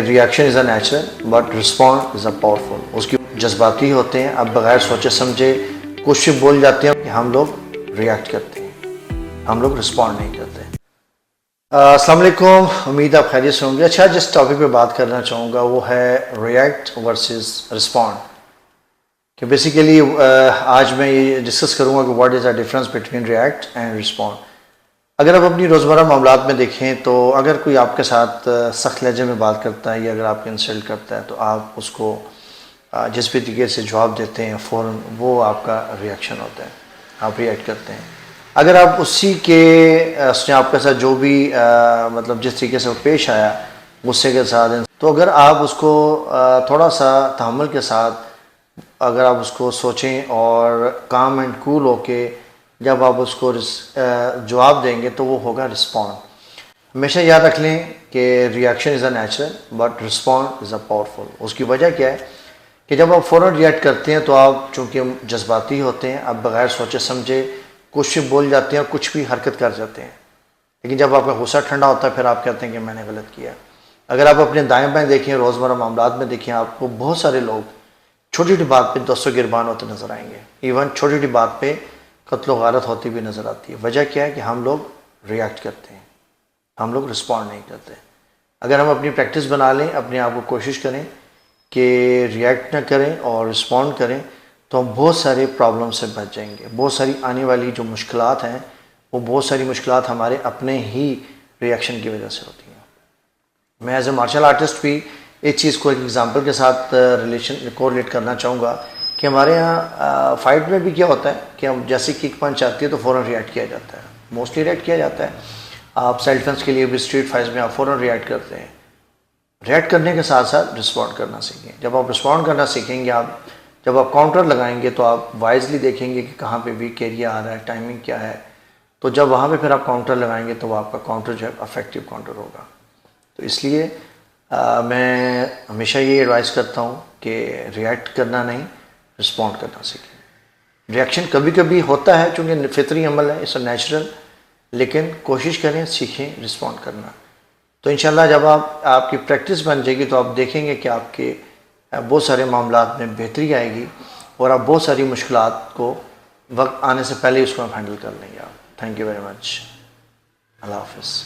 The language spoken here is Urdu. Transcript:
Reaction is a natural but response is a powerful. اس کی جذباتی ہوتے ہیں. اب بغیر سوچے سمجھے کچھ بول جاتے ہیں کہ ہم لوگ ریئیکٹ کرتے ہیں, ہم لوگ رسپونڈ نہیں کرتے. السلام علیکم, امید آپ خیریت سے ہوں گے. اچھا, جس ٹاپک پہ بات کرنا چاہوں گا وہ ہے ریئیکٹ ورسز رسپونڈ. کہ بیسیکلی آج میں یہ ڈسکس کروں گا کہ what is the difference between react and respond. اگر آپ اپنی روزمرہ معاملات میں دیکھیں تو اگر کوئی آپ کے ساتھ سخت لہجے میں بات کرتا ہے یا اگر آپ کو انسلٹ کرتا ہے تو آپ اس کو جس بھی طریقے سے جواب دیتے ہیں فوراً وہ آپ کا ریئیکشن ہوتا ہے, آپ ریئیکٹ کرتے ہیں. اگر آپ اسی کے اس نے آپ کے ساتھ جو بھی مطلب جس طریقے سے وہ پیش آیا غصے کے ساتھ, تو اگر آپ اس کو تھوڑا سا تحمل کے ساتھ اگر آپ اس کو سوچیں اور کام اینڈ کول ہو کے جب آپ اس کو جواب دیں گے تو وہ ہوگا رسپونڈ. ہمیشہ یاد رکھ لیں کہ reaction is a natural but respond is a powerful. اس کی وجہ کیا ہے کہ جب آپ فوراً ریئیکٹ کرتے ہیں تو آپ چونکہ جذباتی ہوتے ہیں, آپ بغیر سوچے سمجھے کچھ بول جاتے ہیں اور کچھ بھی حرکت کر جاتے ہیں. لیکن جب آپ کا غصہ ٹھنڈا ہوتا ہے پھر آپ کہتے ہیں کہ میں نے غلط کیا. اگر آپ اپنے دائیں بائیں دیکھیں, روزمرہ معاملات میں دیکھیں, آپ کو بہت سارے لوگ چھوٹی چھوٹی بات پہ دستوں گربان ہوتے نظر آئیں گے. ایون چھوٹی چھوٹی بات پہ قتل و غارت ہوتی بھی نظر آتی ہے. وجہ کیا ہے کہ ہم لوگ ریئیکٹ کرتے ہیں, ہم لوگ رسپونڈ نہیں کرتے. اگر ہم اپنی پریکٹس بنا لیں, اپنے آپ کو کوشش کریں کہ ریئیکٹ نہ کریں اور رسپونڈ کریں تو ہم بہت سارے پرابلم سے بچ جائیں گے. بہت ساری آنے والی جو مشکلات ہیں وہ بہت ساری مشکلات ہمارے اپنے ہی ریئیکشن کی وجہ سے ہوتی ہیں. میں ایز اے مارشل آرٹسٹ بھی اس چیز کو ایک ایگزامپل کے ساتھ کوریلیٹ کرنا چاہوں گا کہ ہمارے یہاں فائٹ میں بھی کیا ہوتا ہے کہ ہم جیسے کک پنچ آتی ہے تو فوراً ریئیکٹ کیا جاتا ہے, موسٹلی ریئیکٹ کیا جاتا ہے. آپ سیلف ڈیفنس کے لیے بھی اسٹریٹ فائٹس میں آپ فوراً ریئیکٹ کرتے ہیں. ریئیکٹ کرنے کے ساتھ ساتھ رسپونڈ کرنا سیکھیں. جب آپ رسپونڈ کرنا سیکھیں گے, جب آپ کاؤنٹر لگائیں گے تو آپ وائزلی دیکھیں گے کہ کہاں پہ ویک ایریا آ رہا ہے, ٹائمنگ کیا ہے. تو جب وہاں پہ پھر آپ کاؤنٹر لگائیں گے تو وہ آپ کا کاؤنٹر جو ہے افیکٹو کاؤنٹر ہوگا. تو اس لیے میں ہمیشہ یہ ایڈوائز کرتا ہوں کہ ریئیکٹ کرنا نہیں, رسپونڈ کرنا سیکھیں. ریئیکشن کبھی کبھی ہوتا ہے چونکہ فطری عمل ہے, اس نیچرل, لیکن کوشش کریں سیکھیں رسپونڈ کرنا. تو انشاءاللہ جب آپ کی پریکٹس بن جائے گی تو آپ دیکھیں گے کہ آپ کے بہت سارے معاملات میں بہتری آئے گی اور آپ بہت ساری مشکلات کو وقت آنے سے پہلے اس کو ہینڈل کر لیں گے آپ. Thank you very much. اللہ حافظ.